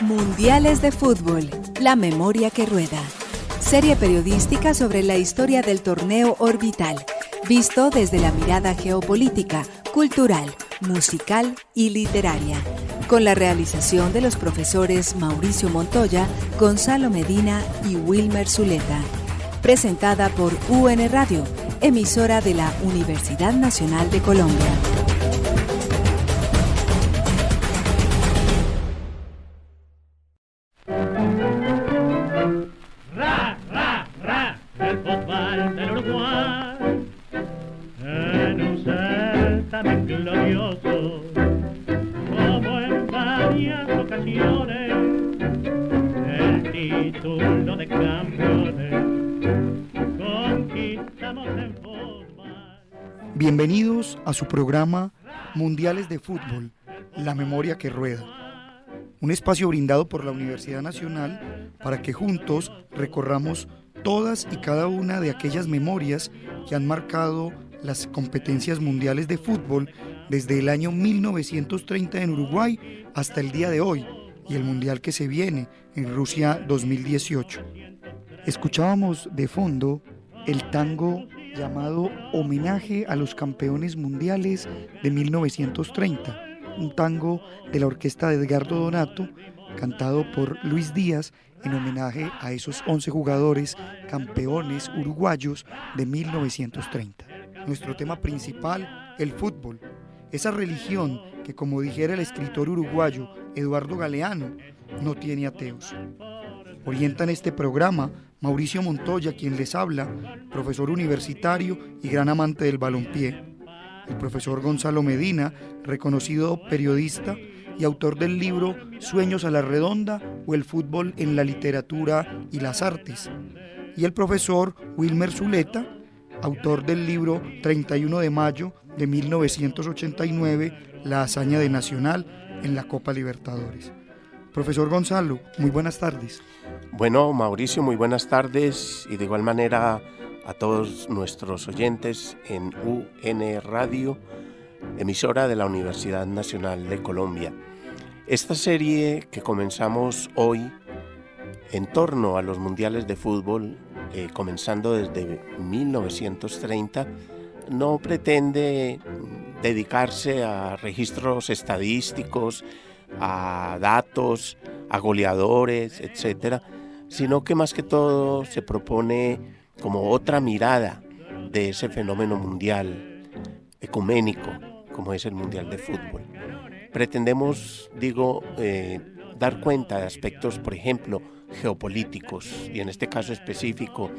Mundiales de Fútbol, la memoria que rueda. Serie periodística sobre la historia del torneo orbital, visto desde la mirada geopolítica, cultural, musical y literaria, con la realización de los profesores Mauricio Montoya, Gonzalo Medina y Wilmer Zuleta. Presentada por UN Radio, emisora de la Universidad Nacional de Colombia. El fútbol del Uruguay, en un certamen glorioso, como en varias ocasiones, el título de campeones, conquistamos en fútbol. Bienvenidos a su programa Mundiales de Fútbol, la memoria que rueda. Un espacio brindado por la Universidad Nacional para que juntos recorramos todas y cada una de aquellas memorias que han marcado las competencias mundiales de fútbol desde el año 1930 en Uruguay hasta el día de hoy y el mundial que se viene en Rusia 2018. Escuchábamos de fondo el tango llamado Homenaje a los Campeones Mundiales de 1930, un tango de la orquesta de Edgardo Donato, cantado por Luis Díaz en homenaje a esos 11 jugadores campeones uruguayos de 1930. Nuestro tema principal, el fútbol, esa religión que, como dijera el escritor uruguayo Eduardo Galeano, no tiene ateos. Orientan este programa Mauricio Montoya, quien les habla, profesor universitario y gran amante del balompié. El profesor Gonzalo Medina, reconocido periodista y autor del libro Sueños a la Redonda o el fútbol en la literatura y las artes. Y el profesor Wilmer Zuleta, autor del libro 31 de mayo de 1989, La hazaña de Nacional en la Copa Libertadores. Profesor Gonzalo, muy buenas tardes. Bueno, Mauricio, muy buenas tardes y de igual manera a todos nuestros oyentes en UN Radio, emisora de la Universidad Nacional de Colombia. Esta serie que comenzamos hoy en torno a los mundiales de fútbol, comenzando desde 1930, no pretende dedicarse a registros estadísticos, a datos, a goleadores, etcétera, sino que más que todo se propone como otra mirada de ese fenómeno mundial, ecuménico, como es el Mundial de Fútbol. Pretendemos, dar cuenta de aspectos, por ejemplo, geopolíticos, y en este caso específico,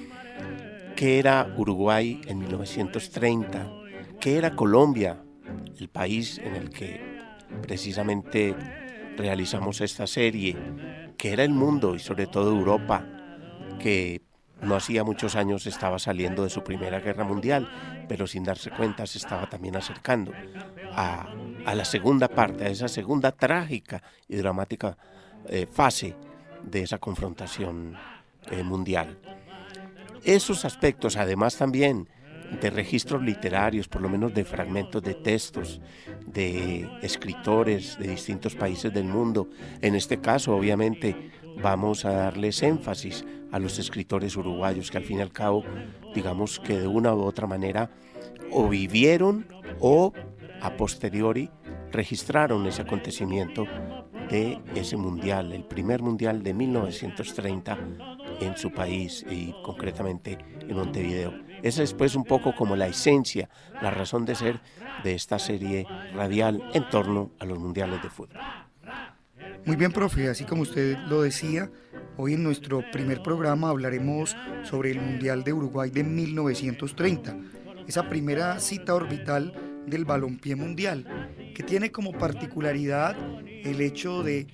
qué era Uruguay en 1930, qué era Colombia, el país en el que precisamente realizamos esta serie, qué era el mundo y sobre todo Europa, que no hacía muchos años estaba saliendo de su Primera Guerra Mundial, pero sin darse cuenta se estaba también acercando a la segunda parte, a esa segunda trágica y dramática fase de esa confrontación mundial. Esos aspectos, además también de registros literarios, por lo menos de fragmentos de textos de escritores de distintos países del mundo, en este caso obviamente vamos a darles énfasis a los escritores uruguayos que al fin y al cabo, digamos que de una u otra manera o vivieron o a posteriori registraron ese acontecimiento de ese mundial, el primer mundial de 1930 en su país y concretamente en Montevideo. Esa es pues un poco como la esencia, la razón de ser de esta serie radial en torno a los mundiales de fútbol. Muy bien, profe, así como usted lo decía, hoy en nuestro primer programa hablaremos sobre el Mundial de Uruguay de 1930, esa primera cita orbital del balompié mundial, que tiene como particularidad el hecho de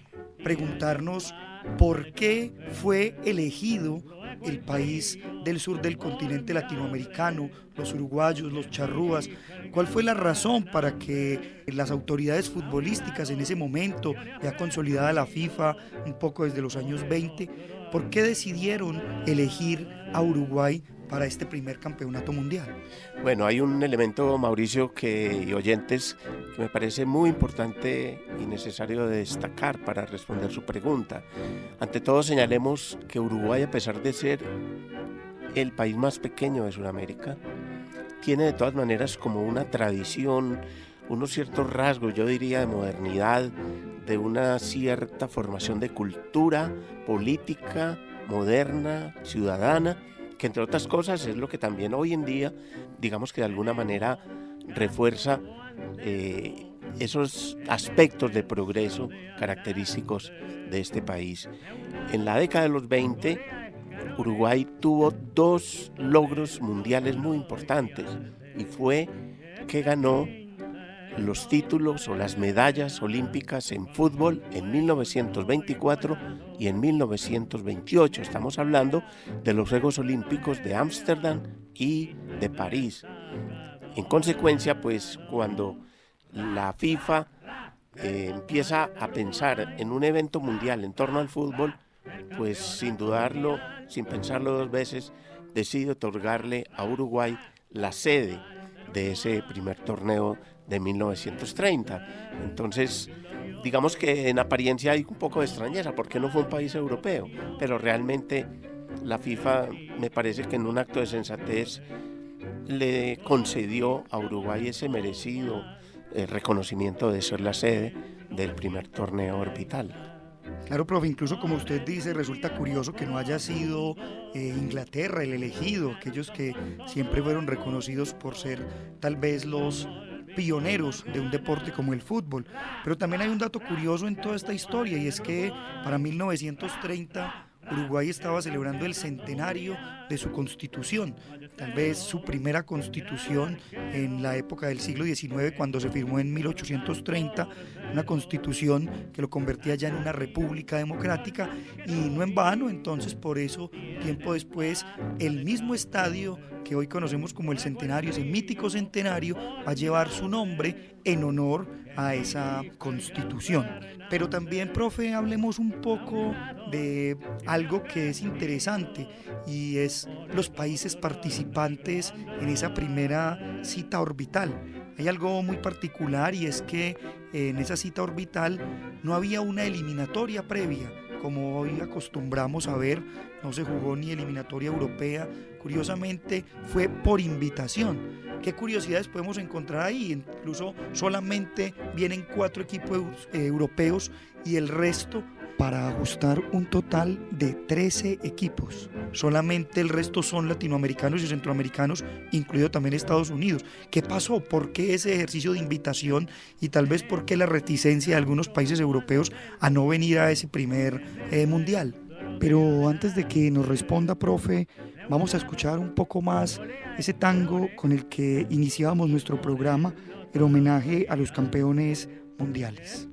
preguntarnos por qué fue elegido el país del sur del continente latinoamericano, los uruguayos, los charrúas. ¿Cuál fue la razón para que las autoridades futbolísticas en ese momento, ya consolidada la FIFA un poco desde los años 20, por qué decidieron elegir a Uruguay para este primer campeonato mundial? Bueno, hay un elemento, Mauricio, y oyentes, que me parece muy importante y necesario de destacar para responder su pregunta. Ante todo, señalemos que Uruguay, a pesar de ser el país más pequeño de Sudamérica, tiene de todas maneras como una tradición, unos ciertos rasgos, yo diría, de modernidad, de una cierta formación de cultura política, moderna, ciudadana, que entre otras cosas es lo que también hoy en día, digamos que de alguna manera refuerza esos aspectos de progreso característicos de este país. En la década de los 20, Uruguay tuvo 2 logros mundiales muy importantes y fue que ganó los títulos o las medallas olímpicas en fútbol en 1924 y en 1928. Estamos hablando de los Juegos Olímpicos de Ámsterdam y de París. En consecuencia, pues cuando la FIFA empieza a pensar en un evento mundial en torno al fútbol, pues sin dudarlo, sin pensarlo 2 veces, decide otorgarle a Uruguay la sede de ese primer torneo de 1930. Entonces, digamos que en apariencia hay un poco de extrañeza porque no fue un país europeo, pero realmente la FIFA, me parece que en un acto de sensatez le concedió a Uruguay ese merecido reconocimiento de ser la sede del primer torneo orbital. Claro, profe, incluso como usted dice, resulta curioso que no haya sido Inglaterra el elegido, aquellos que siempre fueron reconocidos por ser tal vez los pioneros de un deporte como el fútbol. Pero también hay un dato curioso en toda esta historia, y es que para 1930 Uruguay estaba celebrando el centenario de su constitución, tal vez su primera constitución en la época del siglo XIX, cuando se firmó en 1830, una constitución que lo convertía ya en una república democrática, y no en vano, entonces por eso, tiempo después, el mismo estadio que hoy conocemos como el Centenario, ese mítico centenario, va a llevar su nombre en honor a esa constitución. Pero también, profe, hablemos un poco de algo que es interesante, y es los países participantes en esa primera cita orbital. Hay algo muy particular, y es que en esa cita orbital no había una eliminatoria previa, como hoy acostumbramos a ver. No se jugó ni eliminatoria europea, curiosamente fue por invitación. ¿Qué curiosidades podemos encontrar ahí? Incluso solamente vienen 4 equipos europeos y el resto, para ajustar un total de 13 equipos. Solamente el resto son latinoamericanos y centroamericanos, incluido también Estados Unidos. ¿Qué pasó? ¿Por qué ese ejercicio de invitación, y tal vez por qué la reticencia de algunos países europeos a no venir a ese primer mundial? Pero antes de que nos responda, profe, vamos a escuchar un poco más ese tango con el que iniciábamos nuestro programa, el homenaje a los campeones mundiales.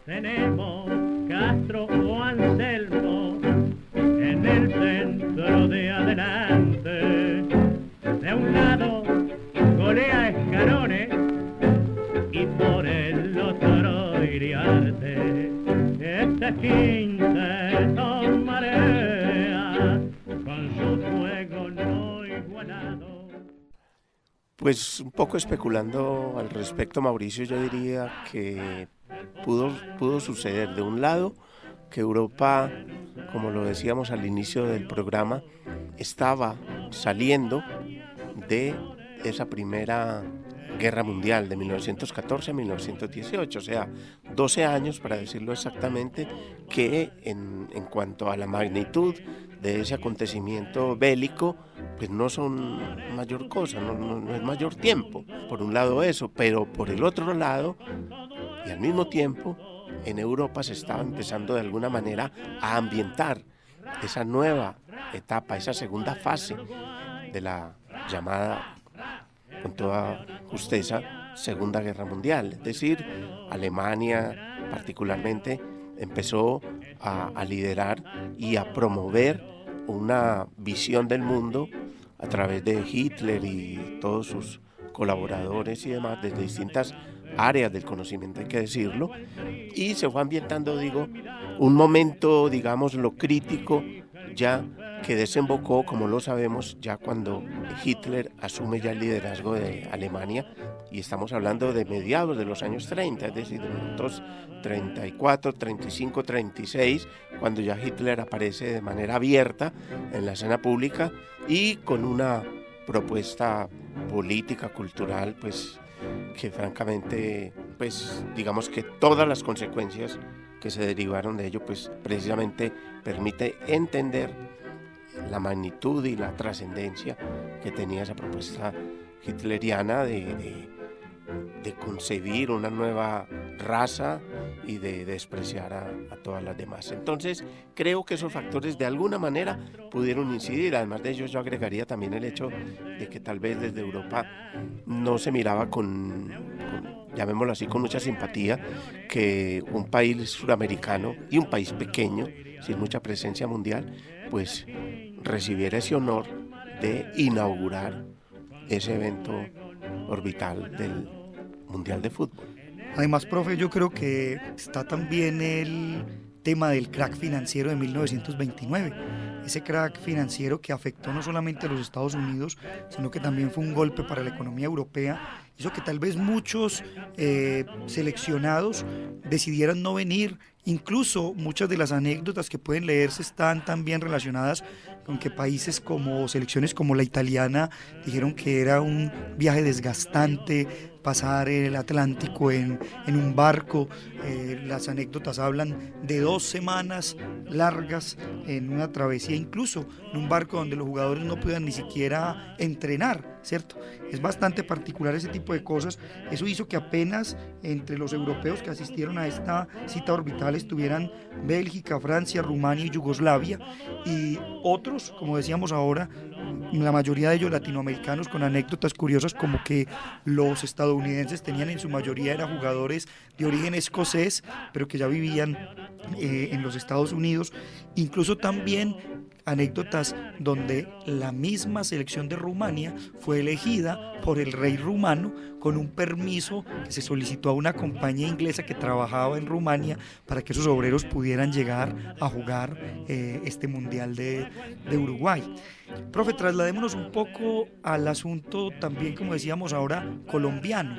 Tenemos Castro o Anselmo en el centro de adelante. De un lado golea Escarones y por el otro Iriarte. Este 15 son mareas con su fuego no igualado. Pues un poco especulando al respecto, Mauricio, yo diría que pudo suceder de un lado que Europa, como lo decíamos al inicio del programa, estaba saliendo de esa primera guerra mundial de 1914 a 1918, o sea, 12 años para decirlo exactamente, que en cuanto a la magnitud de ese acontecimiento bélico, pues no son mayor cosa, no es mayor tiempo. Por un lado eso, pero por el otro lado, y al mismo tiempo, en Europa se estaba empezando de alguna manera a ambientar esa nueva etapa, esa segunda fase de la llamada, con toda justeza, Segunda Guerra Mundial. Es decir, Alemania particularmente empezó a liderar y a promover una visión del mundo a través de Hitler y todos sus colaboradores y demás, desde distintas áreas del conocimiento, hay que decirlo, y se fue ambientando, digo, un momento, digámoslo, crítico, ya que desembocó, como lo sabemos, ya cuando Hitler asume ya el liderazgo de Alemania, y estamos hablando de mediados de los años 30, es decir, de los 34, 35, 36, cuando ya Hitler aparece de manera abierta en la escena pública y con una propuesta política, cultural, pues que francamente, pues digamos que todas las consecuencias que se derivaron de ello, pues precisamente permite entender la magnitud y la trascendencia que tenía esa propuesta hitleriana de concebir una nueva raza y de despreciar a todas las demás. Entonces, creo que esos factores de alguna manera pudieron incidir. Además de ellos, yo agregaría también el hecho de que tal vez desde Europa no se miraba llamémoslo así, con mucha simpatía, que un país suramericano y un país pequeño, sin mucha presencia mundial, pues recibiera ese honor de inaugurar ese evento orbital del Mundial de Fútbol. Además, profe, yo creo que está también el tema del crack financiero de 1929. Ese crack financiero que afectó no solamente a los Estados Unidos, sino que también fue un golpe para la economía europea. Hizo que tal vez muchos seleccionados decidieran no venir. Incluso muchas de las anécdotas que pueden leerse están también relacionadas con que países como selecciones como la italiana dijeron que era un viaje desgastante pasar el Atlántico en un barco. Las anécdotas hablan de 2 semanas largas en una travesía, incluso en un barco donde los jugadores no podían ni siquiera entrenar, ¿cierto? Es bastante particular ese tipo de cosas. Eso hizo que apenas entre los europeos que asistieron a esta cita orbital estuvieran Bélgica, Francia, Rumania y Yugoslavia, y otros, como decíamos ahora, la mayoría de ellos latinoamericanos, con anécdotas curiosas como que los estadounidenses tenían en su mayoría era jugadores de origen escocés, pero que ya vivían en los Estados Unidos. Incluso también anécdotas donde la misma selección de Rumania fue elegida por el rey rumano con un permiso que se solicitó a una compañía inglesa que trabajaba en Rumania para que esos obreros pudieran llegar a jugar este Mundial de Uruguay. Profe, trasladémonos un poco al asunto también, como decíamos ahora, colombiano.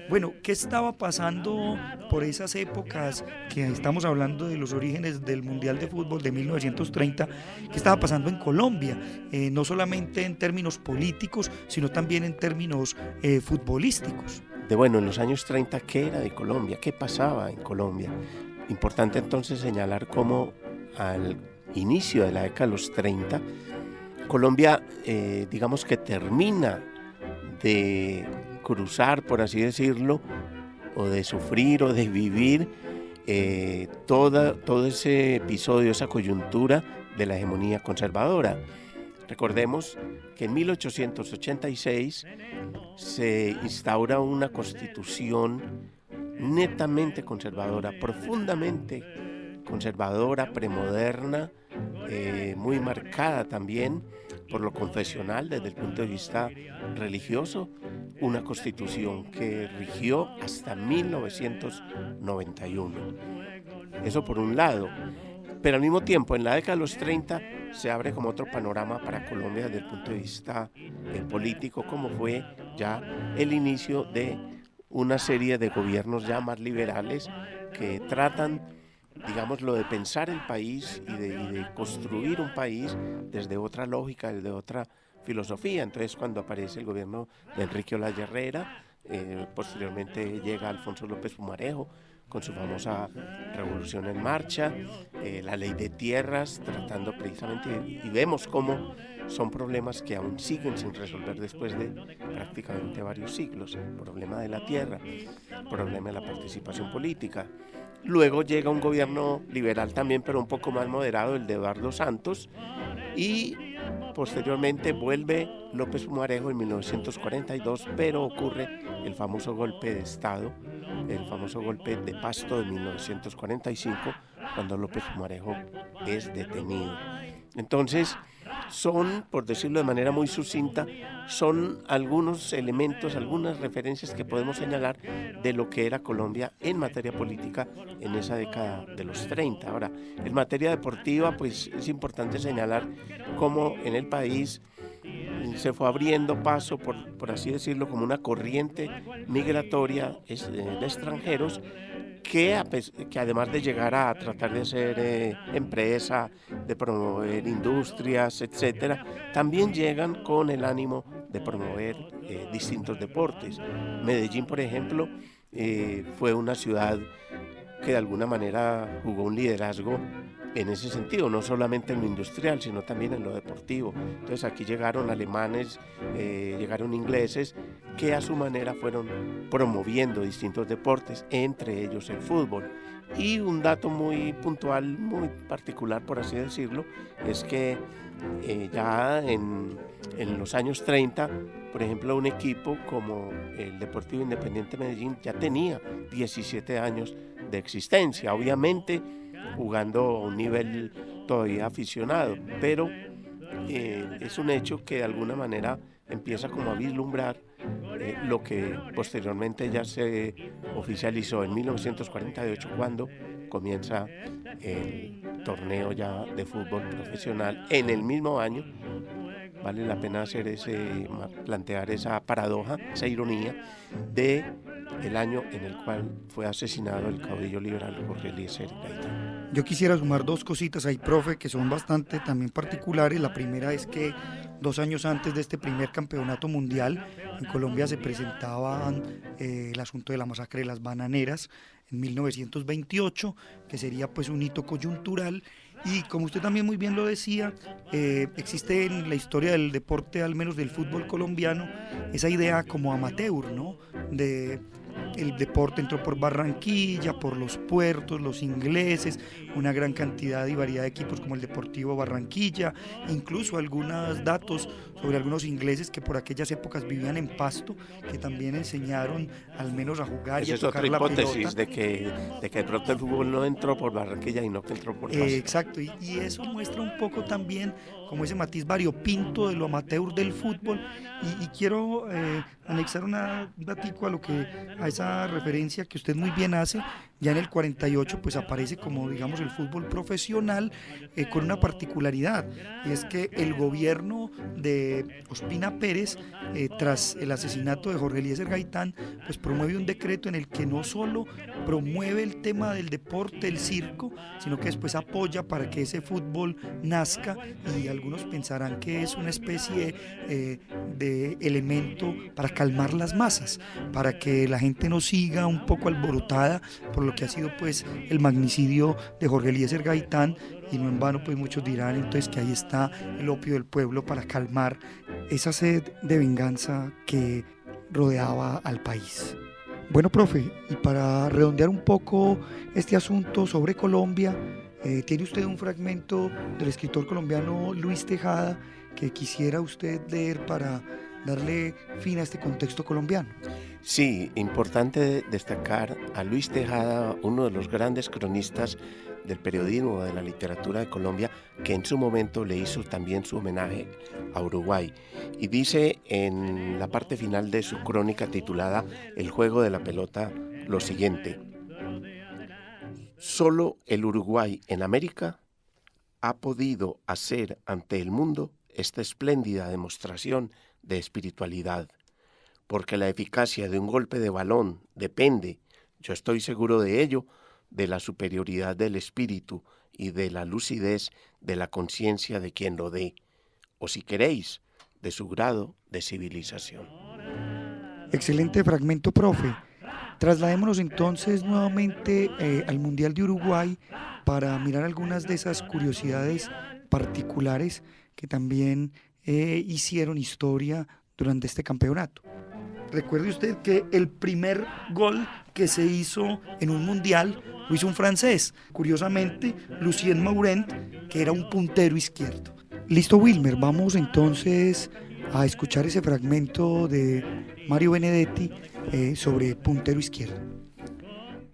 Bueno, ¿qué estaba pasando por esas épocas que estamos hablando de los orígenes del Mundial de Fútbol de 1930? ¿Qué estaba pasando en Colombia? No solamente en términos políticos, sino también en términos futbolísticos. En los años 30, ¿qué era de Colombia? ¿Qué pasaba en Colombia? Importante entonces señalar cómo al inicio de la década de los 30, Colombia, digamos que termina de cruzar, por así decirlo, o de sufrir o de vivir todo ese episodio, esa coyuntura de la hegemonía conservadora. Recordemos que en 1886 se instaura una constitución netamente conservadora, profundamente conservadora, premoderna, muy marcada también por lo confesional desde el punto de vista religioso, una constitución que rigió hasta 1991. Eso por un lado, pero al mismo tiempo en la década de los 30 se abre como otro panorama para Colombia desde el punto de vista político, como fue ya el inicio de una serie de gobiernos ya más liberales que tratan, digámoslo, de pensar el país y de construir un país desde otra lógica, desde otra filosofía. Entonces, cuando aparece el gobierno de Enrique Olaya Herrera, posteriormente llega Alfonso López Pumarejo con su famosa Revolución en Marcha, la ley de tierras, tratando precisamente, y vemos cómo son problemas que aún siguen sin resolver después de prácticamente varios siglos. El problema de la tierra, el problema de la participación política. Luego llega un gobierno liberal también, pero un poco más moderado, el de Eduardo Santos, y posteriormente vuelve López Pumarejo en 1942, pero ocurre el famoso golpe de Estado, el famoso golpe de Pasto de 1945, cuando López Pumarejo es detenido. Entonces, son, por decirlo de manera muy sucinta, son algunos elementos, algunas referencias que podemos señalar de lo que era Colombia en materia política en esa década de los 30. Ahora, en materia deportiva, pues es importante señalar cómo en el país se fue abriendo paso, por así decirlo, como una corriente migratoria de extranjeros que además de llegar a tratar de hacer empresa, de promover industrias, etcétera, también llegan con el ánimo de promover distintos deportes. Medellín, por ejemplo, fue una ciudad que de alguna manera jugó un liderazgo en ese sentido, no solamente en lo industrial, sino también en lo deportivo. Entonces aquí llegaron alemanes, llegaron ingleses, que a su manera fueron promoviendo distintos deportes, entre ellos el fútbol. Y un dato muy puntual, muy particular, por así decirlo, es que ya en los años 30, por ejemplo, un equipo como el Deportivo Independiente Medellín ya tenía 17 años de existencia, obviamente jugando a un nivel todavía aficionado, pero es un hecho que de alguna manera empieza como a vislumbrar lo que posteriormente ya se oficializó en 1948, cuando comienza el torneo ya de fútbol profesional en el mismo año. Vale la pena plantear esa paradoja, esa ironía de el año en el cual fue asesinado el caudillo liberal Jorge Eliezer Gaitán. Yo quisiera sumar dos cositas ahí, profe, que son bastante también particulares. La primera es que 2 años antes de este primer campeonato mundial, en Colombia se presentaba el asunto de la masacre de las bananeras en 1928, que sería pues un hito coyuntural. Y como usted también muy bien lo decía, existe en la historia del deporte, al menos del fútbol colombiano, esa idea como amateur, ¿no? El deporte entró por Barranquilla, por los puertos, los ingleses, una gran cantidad y variedad de equipos como el Deportivo Barranquilla, incluso algunos datos sobre algunos ingleses que por aquellas épocas vivían en Pasto, que también enseñaron al menos a jugar y a tocar la pelota. Esa es otra hipótesis de que de pronto el fútbol no entró por Barranquilla y no que entró por Pasto. Exacto, y eso muestra un poco también como ese matiz variopinto de lo amateur del fútbol, y quiero anexar un datico a esa referencia que usted muy bien hace. Ya en el 48 pues aparece como digamos el fútbol profesional, con una particularidad, y es que el gobierno de Ospina Pérez, tras el asesinato de Jorge Eliezer Gaitán, pues promueve un decreto en el que no solo promueve el tema del deporte, el circo, sino que después apoya para que ese fútbol nazca, y algunos pensarán que es una especie de elemento para calmar las masas, para que la gente no siga un poco alborotada por lo que ha sido pues el magnicidio de Jorge Eliezer Gaitán, y no en vano pues muchos dirán entonces que ahí está el opio del pueblo para calmar esa sed de venganza que rodeaba al país. Bueno, profe, y para redondear un poco este asunto sobre Colombia, tiene usted un fragmento del escritor colombiano Luis Tejada que quisiera usted leer para darle fin a este contexto colombiano. Sí, importante destacar a Luis Tejada, uno de los grandes cronistas del periodismo, de la literatura de Colombia, que en su momento le hizo también su homenaje a Uruguay. Y dice en la parte final de su crónica titulada El juego de la pelota lo siguiente: solo el Uruguay en América ha podido hacer ante el mundo esta espléndida demostración de espiritualidad, porque la eficacia de un golpe de balón depende, yo estoy seguro de ello, de la superioridad del espíritu y de la lucidez de la conciencia de quien lo dé, o si queréis, de su grado de civilización. Excelente fragmento, profe. Trasladémonos entonces nuevamente al Mundial de Uruguay para mirar algunas de esas curiosidades particulares que también hicieron historia durante este campeonato. Recuerde usted que el primer gol que se hizo en un mundial lo hizo un francés, curiosamente Lucien Maurent, que era un puntero izquierdo. Listo, Wilmer, vamos entonces a escuchar ese fragmento de Mario Benedetti sobre puntero izquierdo.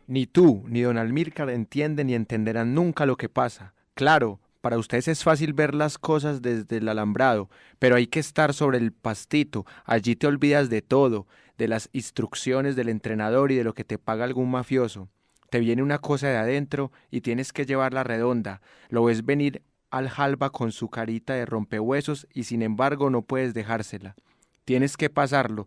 Ni tú ni don Almícar entienden ni entenderán nunca lo que pasa. Claro, Para ustedes es fácil ver las cosas desde el alambrado, pero hay que estar sobre el pastito. Allí te olvidas de todo, de las instrucciones del entrenador y de lo que te paga algún mafioso. Te viene una cosa de adentro y tienes que llevarla redonda. Lo ves venir al Jalba con su carita de rompehuesos y sin embargo no puedes dejársela. Tienes que pasarlo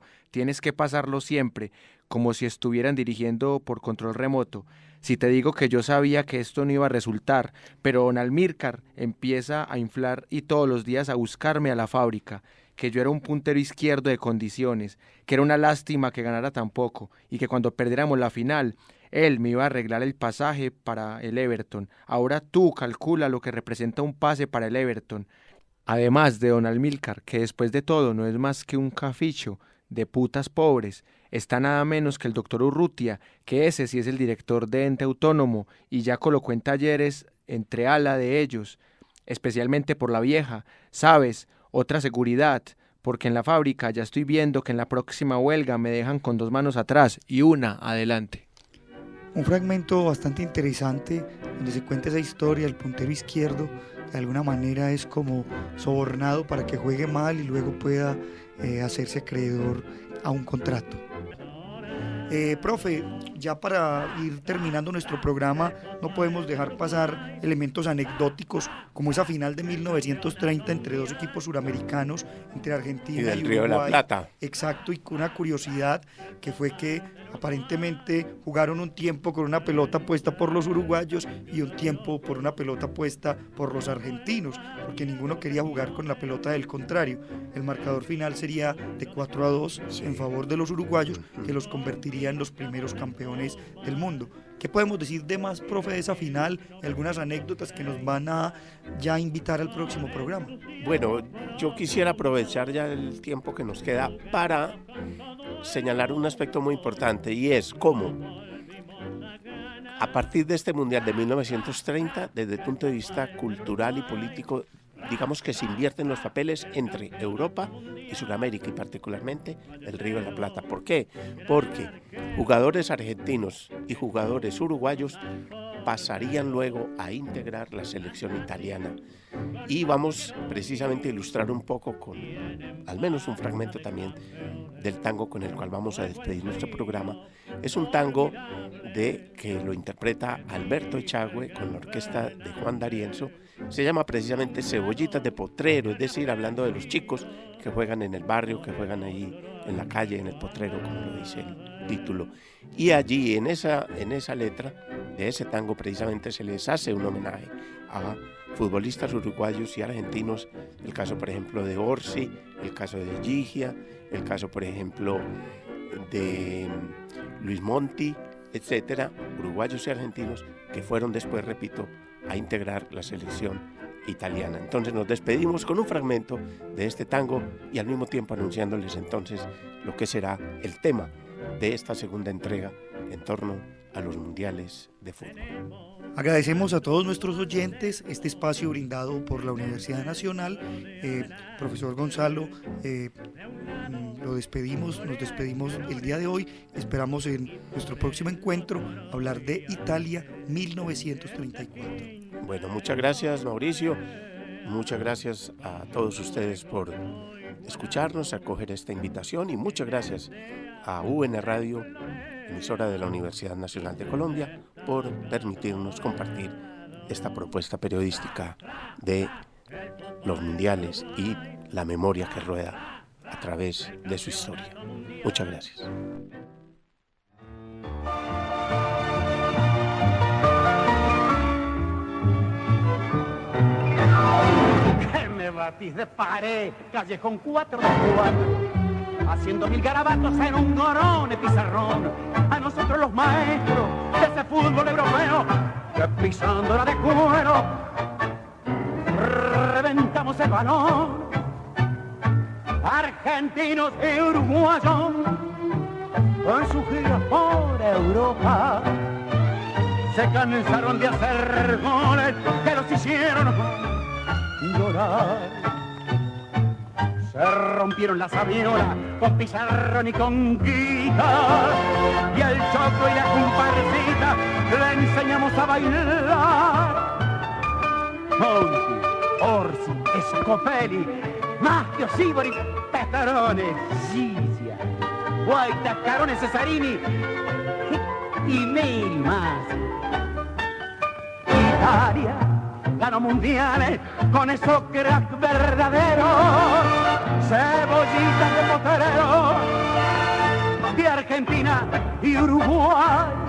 siempre, como si estuvieran dirigiendo por control remoto. Si te digo que yo sabía que esto no iba a resultar, pero don Almícar empieza a inflar y todos los días a buscarme a la fábrica, que yo era un puntero izquierdo de condiciones, que era una lástima que ganara tan poco, y que cuando perdiéramos la final, él me iba a arreglar el pasaje para el Everton. Ahora tú calcula lo que representa un pase para el Everton. Además de don Almícar, que después de todo no es más que un caficho de putas pobres, está nada menos que el doctor Urrutia, que ese sí es el director de ente autónomo y ya colocó en talleres entre ala de ellos, especialmente por la vieja, ¿sabes? Otra seguridad, porque en la fábrica ya estoy viendo que en la próxima huelga me dejan con 2 manos atrás y una adelante. Un fragmento bastante interesante donde se cuenta esa historia, el puntero izquierdo de alguna manera es como sobornado para que juegue mal y luego pueda hacerse acreedor a un contrato. Profe, ya para ir terminando nuestro programa, no podemos dejar pasar elementos anecdóticos como esa final de 1930 entre 2 equipos suramericanos, entre Argentina y del Uruguay. Río de la Plata. Exacto, y con una curiosidad que fue que aparentemente jugaron un tiempo con una pelota puesta por los uruguayos y un tiempo por una pelota puesta por los argentinos, porque ninguno quería jugar con la pelota del contrario. El marcador final sería de 4-2 en favor de los uruguayos, que los convertiría en los primeros campeones del mundo. ¿Qué podemos decir de más, profe, de esa final? Algunas anécdotas que nos van a ya invitar al próximo programa. Bueno, yo quisiera aprovechar ya el tiempo que nos queda para señalar un aspecto muy importante, y es cómo a partir de este Mundial de 1930, desde el punto de vista cultural y político, digamos que se invierten los papeles entre Europa y Sudamérica, y particularmente el Río de la Plata. ¿Por qué? Porque jugadores argentinos y jugadores uruguayos pasarían luego a integrar la selección italiana. Y vamos precisamente a ilustrar un poco con al menos un fragmento también del tango con el cual vamos a despedir nuestro programa. Es un tango que lo interpreta Alberto Echagüe con la orquesta de Juan D'Arienzo. Se llama precisamente Cebollitas de Potrero, es decir, hablando de los chicos que juegan en el barrio, que juegan allí en la calle, en el potrero, como lo dice el título. Y allí, en esa letra de ese tango, precisamente se les hace un homenaje a futbolistas uruguayos y argentinos, el caso, por ejemplo, de Orsi, el caso de Gigia, el caso, por ejemplo, de Luis Monti, etcétera, uruguayos y argentinos que fueron después, repito, a integrar la selección italiana. Entonces nos despedimos con un fragmento de este tango y al mismo tiempo anunciándoles entonces lo que será el tema de esta segunda entrega en torno a los mundiales de fútbol. Agradecemos a todos nuestros oyentes este espacio brindado por la Universidad Nacional. Profesor Gonzalo, nos despedimos el día de hoy. Esperamos en nuestro próximo encuentro hablar de Italia 1934. Bueno, muchas gracias, Mauricio. Muchas gracias a todos ustedes por escucharnos, acoger esta invitación, y muchas gracias a UN Radio, emisora de la Universidad Nacional de Colombia, por permitirnos compartir esta propuesta periodística de los mundiales y la memoria que rueda a través de su historia. Muchas gracias. Que me batís de pared, callejón 4 de 4. Haciendo 1000 garabatos en un gorón de pizarrón. A nosotros los maestros de ese fútbol europeo, que pisándola de cuero reventamos el balón. Argentinos y uruguayos con sus giras por Europa se cansaron de hacer goles que los hicieron llorar. Se rompieron las aviolas con pizarrón y con guita, y el choco y la comparsita le enseñamos a bailar. Conti, Orsi, Scopelli, Maschio, Sibori, Petarone, Gisia, Guaita, Carone, Cesarini y mil más. Italia ganó mundiales con esos cracks verdaderos, cebollitas de potrero de Argentina y Uruguay.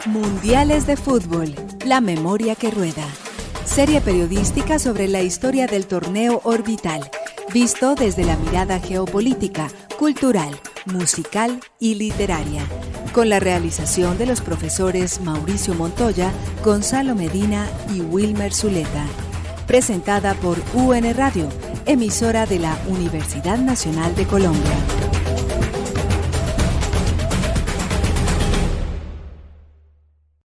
Mundiales de Fútbol, la memoria que rueda. Serie periodística sobre la historia del torneo orbital, visto desde la mirada geopolítica, cultural, musical y literaria, con la realización de los profesores Mauricio Montoya, Gonzalo Medina y Wilmer Zuleta. Presentada por UN Radio, emisora de la Universidad Nacional de Colombia.